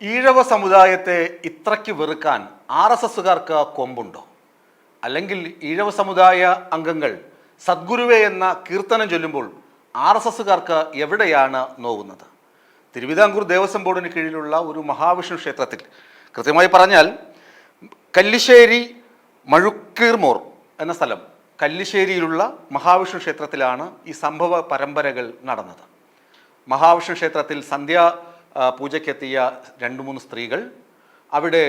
ഈഴവ സമുദായത്തെ ഇത്രയ്ക്ക് വെറുക്കാൻ RSSകാർക്ക് കൊമ്പുണ്ടോ? അല്ലെങ്കിൽ ഈഴവ സമുദായ അംഗങ്ങൾ സദ്ഗുരുവേ എന്ന കീർത്തനം ചൊല്ലുമ്പോൾ RSSകാർക്ക് എവിടെയാണ് നോവുന്നത്? തിരുവിതാംകൂർ ദേവസ്വം ബോർഡിന് കീഴിലുള്ള ഒരു മഹാവിഷ്ണു ക്ഷേത്രത്തിൽ, കൃത്യമായി പറഞ്ഞാൽ കല്ലിശ്ശേരി മഴുക്കീർമോർ എന്ന സ്ഥലം, കല്ലിശ്ശേരിയിലുള്ള മഹാവിഷ്ണു ക്ഷേത്രത്തിലാണ് ഈ സംഭവ പരമ്പരകൾ നടന്നത്. മഹാവിഷ്ണു ക്ഷേത്രത്തിൽ പൂജയ്ക്കെത്തിയ 2-3 സ്ത്രീകൾ അവിടെ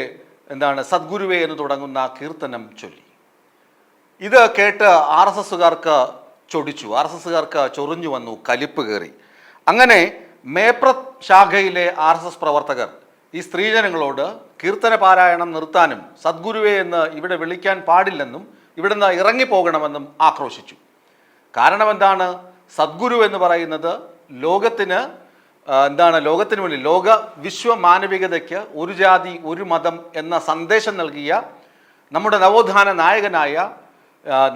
സദ്ഗുരുവേ എന്ന് തുടങ്ങുന്ന കീർത്തനം ചൊല്ലി. ഇത് കേട്ട് RSSകാർക്ക് ചൊടിച്ചു, RSSകാർക്ക് ചൊറിഞ്ഞു വന്നു, കലിപ്പ് കയറി. അങ്ങനെ മേപ്രത് ശാഖയിലെ RSS പ്രവർത്തകർ ഈ സ്ത്രീജനങ്ങളോട് കീർത്തന പാരായണം നിർത്താനും സദ്ഗുരുവേ എന്ന് ഇവിടെ വിളിക്കാൻ പാടില്ലെന്നും ഇവിടുന്ന് ഇറങ്ങിപ്പോകണമെന്നും ആക്രോശിച്ചു. കാരണം എന്താണ്? സദ്ഗുരു എന്ന് പറയുന്നത് ലോകത്തിന് മുന്നിൽ ലോക വിശ്വ മാനവികതയ്ക്ക് ഒരു ജാതി ഒരു മതം എന്ന സന്ദേശം നൽകിയ നമ്മുടെ നവോത്ഥാന നായകനായ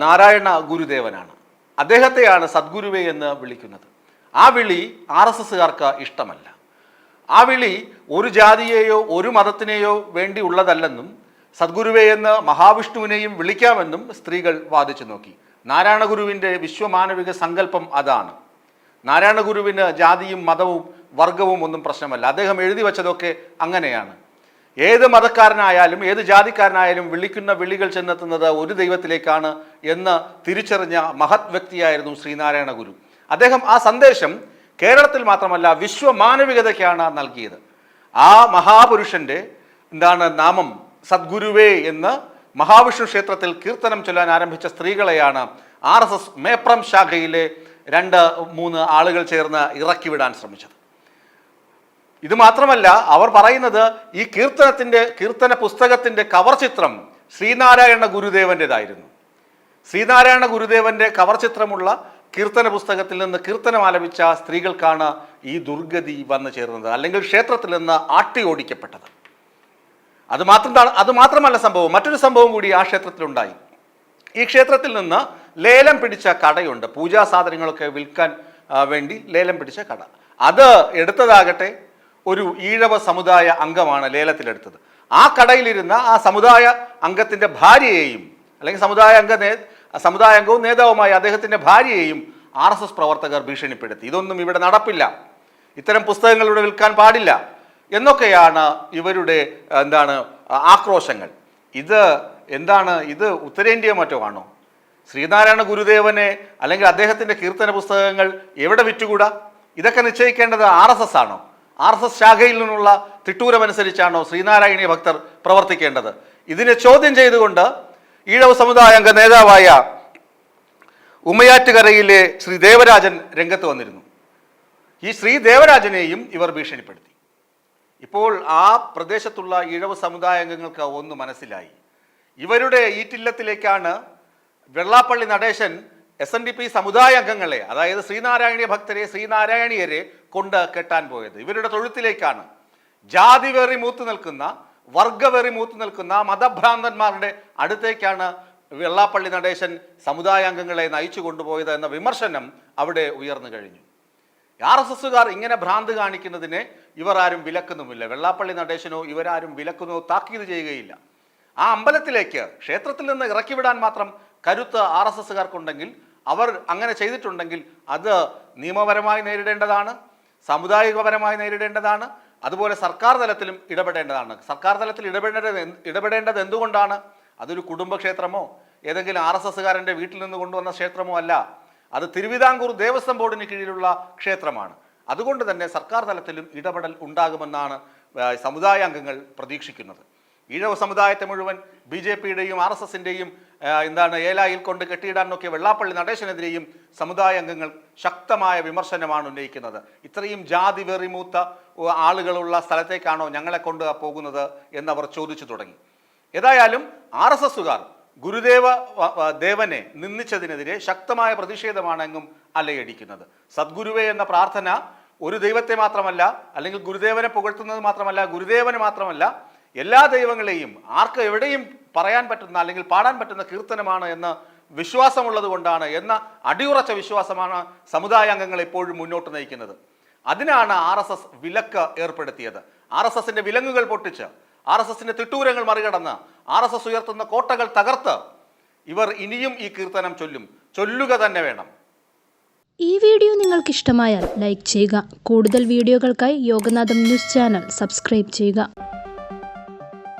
നാരായണ ഗുരുദേവനാണ്. അദ്ദേഹത്തെയാണ് സദ്ഗുരുവേ എന്ന് വിളിക്കുന്നത്. ആ വിളി RSSകാർക്ക് ഇഷ്ടമല്ല. ആ വിളി ഒരു ജാതിയെയോ ഒരു മതത്തിനെയോ വേണ്ടി ഉള്ളതല്ലെന്നും സദ്ഗുരുവേ എന്ന് മഹാവിഷ്ണുവിനെയും വിളിക്കാമെന്നും സ്ത്രീകൾ വാദിച്ചു നോക്കി. നാരായണ ഗുരുവിൻ്റെ വിശ്വമാനവിക സങ്കല്പം അതാണ്. നാരായണ ഗുരുവിന് ജാതിയും മതവും വർഗവും ഒന്നും പ്രശ്നമല്ല. അദ്ദേഹം എഴുതി വച്ചതൊക്കെ അങ്ങനെയാണ്. ഏത് മതക്കാരനായാലും ഏത് ജാതിക്കാരനായാലും വിളിക്കുന്ന വിളികൾ ചെന്നെത്തുന്നത് ഒരു ദൈവത്തിലേക്കാണ് എന്ന് തിരിച്ചറിഞ്ഞ മഹത് വ്യക്തിയായിരുന്നു ശ്രീനാരായണ ഗുരു. അദ്ദേഹം ആ സന്ദേശം കേരളത്തിൽ മാത്രമല്ല വിശ്വമാനവികതയ്ക്കാണ് നൽകിയത്. ആ മഹാപുരുഷന്റെ നാമം സദ്ഗുരുവേ എന്ന് മഹാവിഷ്ണു ക്ഷേത്രത്തിൽ കീർത്തനം ചൊല്ലാൻ ആരംഭിച്ച സ്ത്രീകളെയാണ് RSS മേപ്രം ശാഖയിലെ 2-3 ആളുകൾ ചേർന്ന് ഇറക്കിവിടാൻ ശ്രമിച്ചത്. ഇത് മാത്രമല്ല, അവർ പറയുന്നത് ഈ കീർത്തന പുസ്തകത്തിന്റെ കവർ ചിത്രം ശ്രീനാരായണ ഗുരുദേവൻ്റെതായിരുന്നു. ശ്രീനാരായണ ഗുരുദേവന്റെ കവർ ചിത്രമുള്ള കീർത്തന പുസ്തകത്തിൽ നിന്ന് കീർത്തനം ആലപിച്ച സ്ത്രീകൾക്കാണ് ഈ ദുർഗതി വന്നു ചേർന്നത്, അല്ലെങ്കിൽ ക്ഷേത്രത്തിൽ നിന്ന് ആട്ടി ഓടിക്കപ്പെട്ടത്. അത് മാത്രമല്ല സംഭവം, മറ്റൊരു സംഭവം കൂടി ആ ക്ഷേത്രത്തിലുണ്ടായി. ഈ ക്ഷേത്രത്തിൽ നിന്ന് ലേലം പിടിച്ച കടയുണ്ട്, പൂജാ സാധനങ്ങളൊക്കെ വിൽക്കാൻ വേണ്ടി ലേലം പിടിച്ച കട. അത് എടുത്തതാകട്ടെ ഒരു ഈഴവ സമുദായ അംഗമാണ് ലേലത്തിലെടുത്തത്. ആ കടയിലിരുന്ന ആ സമുദായ അംഗത്തിൻ്റെ ഭാര്യയെയും, അല്ലെങ്കിൽ സമുദായ അംഗവും നേതാവുമായ അദ്ദേഹത്തിൻ്റെ ഭാര്യയെയും RSS പ്രവർത്തകർ ഭീഷണിപ്പെടുത്തി. ഇതൊന്നും ഇവിടെ നടപ്പില്ല, ഇത്തരം പുസ്തകങ്ങൾ ഇവിടെ വിൽക്കാൻ പാടില്ല എന്നൊക്കെയാണ് ഇവരുടെ ആക്രോശങ്ങൾ. ഇത് ഉത്തരേന്ത്യ മറ്റോ ആണോ? ശ്രീനാരായണ ഗുരുദേവനെ അല്ലെങ്കിൽ അദ്ദേഹത്തിൻ്റെ കീർത്തന പുസ്തകങ്ങൾ എവിടെ വിറ്റുകൂടാ? ഇതൊക്കെ നിശ്ചയിക്കേണ്ടത് RSS ആണോ? RSS ശാഖയിൽ നിന്നുള്ള തിട്ടൂരമനുസരിച്ചാണോ ശ്രീനാരായണീയ ഭക്തർ പ്രവർത്തിക്കേണ്ടത്? ഇതിനെ ചോദ്യം ചെയ്തുകൊണ്ട് ഈഴവ സമുദായ അംഗ നേതാവായ ഉമ്മയാറ്റുകരയിലെ ശ്രീ ദേവരാജൻ രംഗത്ത് വന്നിരുന്നു. ഈ ശ്രീ ദേവരാജനെയും ഇവർ ഭീഷണിപ്പെടുത്തി. ഇപ്പോൾ ആ പ്രദേശത്തുള്ള ഈഴവ സമുദായ അംഗങ്ങൾക്ക് ഒന്ന് മനസ്സിലായി. ഇവരുടെ ഈറ്റില്ലത്തിലേക്കാണ് വെള്ളാപ്പള്ളി നടേശൻ SNDP സമുദായ അംഗങ്ങളെ, അതായത് ശ്രീനാരായണീയ ഭക്തരെ, ശ്രീനാരായണീയരെ കൊണ്ട് കെട്ടാൻ പോയത്. ഇവരുടെ തൊഴുത്തിലേക്കാണ്. ജാതി വെറി മൂത്തു നിൽക്കുന്ന, വർഗവെറി മൂത്തു നിൽക്കുന്ന മതഭ്രാന്തന്മാരുടെ അടുത്തേക്കാണ് വെള്ളാപ്പള്ളി നടേശൻ സമുദായ അംഗങ്ങളെ നയിച്ചു കൊണ്ടുപോയത് എന്ന വിമർശനം അവിടെ ഉയർന്നു കഴിഞ്ഞു. RSSകാർ ഇങ്ങനെ ഭ്രാന്ത് കാണിക്കുന്നതിനെ ഇവർ ആരും വിലക്കുന്നുമില്ല. വെള്ളാപ്പള്ളി നടേശനോ ഇവരാരും വിലക്കുന്നോ താക്കീത് ചെയ്യുകയില്ല. ആ അമ്പലത്തിലേക്ക്, ക്ഷേത്രത്തിൽ നിന്ന് ഇറക്കിവിടാൻ മാത്രം കരുത്ത് RSSകാർക്കുണ്ടെങ്കിൽ, അവർ അങ്ങനെ ചെയ്തിട്ടുണ്ടെങ്കിൽ അത് നിയമപരമായി നേരിടേണ്ടതാണ്, സാമുദായികപരമായി നേരിടേണ്ടതാണ്, അതുപോലെ സർക്കാർ തലത്തിലും ഇടപെടേണ്ടതാണ്. സർക്കാർ തലത്തിൽ ഇടപെടേണ്ടത് എന്തുകൊണ്ടാണ്? അതൊരു കുടുംബക്ഷേത്രമോ ഏതെങ്കിലും RSSകാരൻ്റെ വീട്ടിൽ നിന്ന് കൊണ്ടുവന്ന ക്ഷേത്രമോ അല്ല. അത് തിരുവിതാംകൂർ ദേവസ്വം ബോർഡിന് കീഴിലുള്ള ക്ഷേത്രമാണ്. അതുകൊണ്ട് തന്നെ സർക്കാർ തലത്തിലും ഇടപെടൽ ഉണ്ടാകുമെന്നാണ് സമുദായ അംഗങ്ങൾ പ്രതീക്ഷിക്കുന്നത്. ഈഴവ സമുദായത്തെ മുഴുവൻ BJPയുടെയും RSSൻ്റെയും ഏലായിൽ കൊണ്ട് കെട്ടിയിടാൻ നോക്കിയ വെള്ളാപ്പള്ളി നടേശനെതിരെയും സമുദായ അംഗങ്ങൾ ശക്തമായ വിമർശനമാണ് ഉന്നയിക്കുന്നത്. ഇത്രയും ജാതി വെറിമൂത്ത ആളുകളുള്ള സ്ഥലത്തേക്കാണോ ഞങ്ങളെ കൊണ്ട് പോകുന്നത് എന്നവർ ചോദിച്ചു തുടങ്ങി. ഏതായാലും RSSകാർ ദേവനെ നിന്ദിച്ചതിനെതിരെ ശക്തമായ പ്രതിഷേധമാണ് എങ്ങും അലയടിക്കുന്നത്. സദ്ഗുരുവേ എന്ന പ്രാർത്ഥന ഒരു ദൈവത്തെ മാത്രമല്ല, അല്ലെങ്കിൽ ഗുരുദേവനെ പുകഴ്ത്തുന്നത് മാത്രമല്ല, ഗുരുദേവനെ മാത്രമല്ല, എല്ലാ ദൈവങ്ങളെയും ആർക്ക് എവിടെയും പറയാൻ പറ്റുന്ന അല്ലെങ്കിൽ പാടാൻ പറ്റുന്ന കീർത്തനമാണ് എന്ന് വിശ്വാസമുള്ളത് കൊണ്ടാണ് എന്ന അടിയുറച്ച വിശ്വാസമാണ് സമുദായ അംഗങ്ങൾ എപ്പോഴും മുന്നോട്ട് നയിക്കുന്നത്. അതിനാണ് RSS വിലക്ക് ഏർപ്പെടുത്തിയത്. RSS വിലങ്ങുകൾ പൊട്ടിച്ച് RSS തിട്ടൂരങ്ങൾ മറികടന്ന് RSS ഉയർത്തുന്ന കോട്ടകൾ തകർത്ത് ഇവർ ഇനിയും ഈ കീർത്തനം ചൊല്ലുക തന്നെ വേണം. ഈ വീഡിയോ നിങ്ങൾക്ക് ഇഷ്ടമായാൽ ലൈക്ക് ചെയ്യുക. കൂടുതൽ വീഡിയോകൾക്കായി യോഗനാഥം ന്യൂസ് ചാനൽ സബ്സ്ക്രൈബ് ചെയ്യുക.